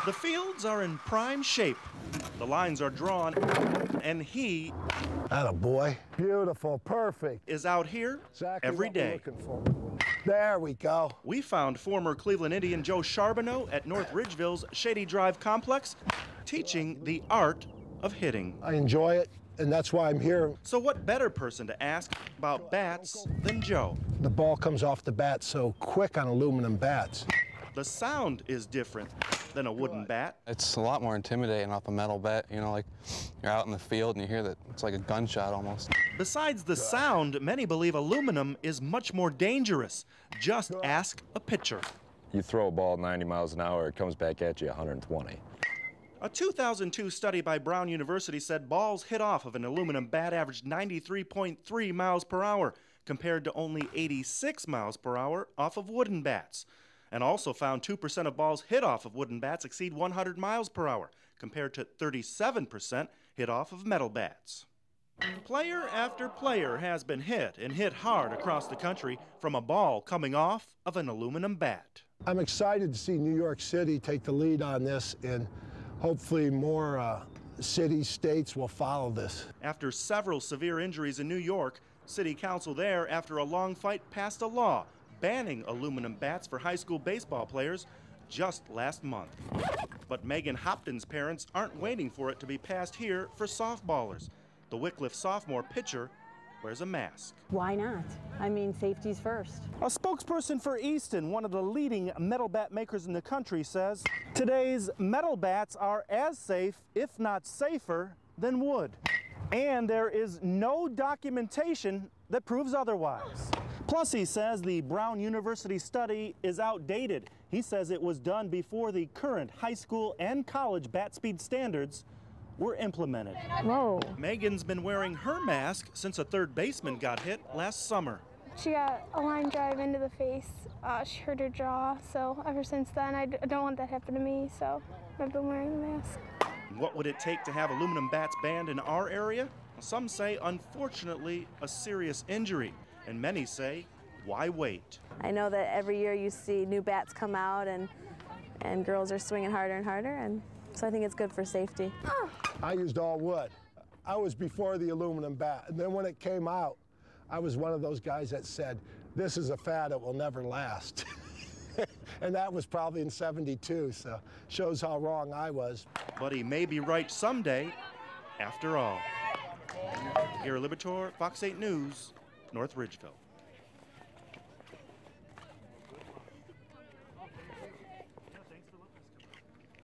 The fields are in prime shape. The lines are drawn, and he Attaboy. Beautiful, perfect. is out here Exactly every what we're day. looking for. There we go. We found former Cleveland Indian Joe Charbonneau at North Ridgeville's Shady Drive complex, teaching the art of hitting. I enjoy it, and that's why I'm here. So what better person to ask about bats than Joe? The ball comes off the bat so quick on aluminum bats. The sound is different than a wooden bat. It's a lot more intimidating off a metal bat, you know, like you're out in the field and you hear that it's like a gunshot almost. Besides the sound, many believe aluminum is much more dangerous. Just ask a pitcher. You throw a ball 90 miles an hour, it comes back at you 120. A 2002 study by Brown University said balls hit off of an aluminum bat averaged 93.3 miles per hour, compared to only 86 miles per hour off of wooden bats. And also found 2% of balls hit off of wooden bats exceed 100 miles per hour, compared to 37% hit off of metal bats. Player after player has been hit, and hit hard across the country, from a ball coming off of an aluminum bat. I'm excited to see New York City take the lead on this, and hopefully more cities, states will follow this. After several severe injuries in New York, City Council there, after a long fight, passed a law banning aluminum bats for high school baseball players just last month. But Megan Hopton's parents aren't waiting for it to be passed here for softballers. The Wycliffe sophomore pitcher wears a mask. Why not? I mean, safety's first. A spokesperson for Easton, one of the leading metal bat makers in the country, says today's metal bats are as safe, if not safer, than wood. And there is no documentation that proves otherwise. Plus, he says the Brown University study is outdated. He says it was done before the current high school and college bat speed standards were implemented. Whoa. Megan's been wearing her mask since a third baseman got hit last summer. She got a line drive into the face. She hurt her jaw, so ever since then I don't want that to happen to me, so I've been wearing the mask. What would it take to have aluminum bats banned in our area? Some say, unfortunately, a serious injury. And many say, why wait? I know that every year you see new bats come out and girls are swinging harder and harder, and so I think it's good for safety. I used all wood. I was before the aluminum bat, and then when it came out, I was one of those guys that said, this is a fad, it will never last. And that was probably in '72, so shows how wrong I was. But he may be right someday, after all. Gary Libator, Fox 8 News, North Ridgeville.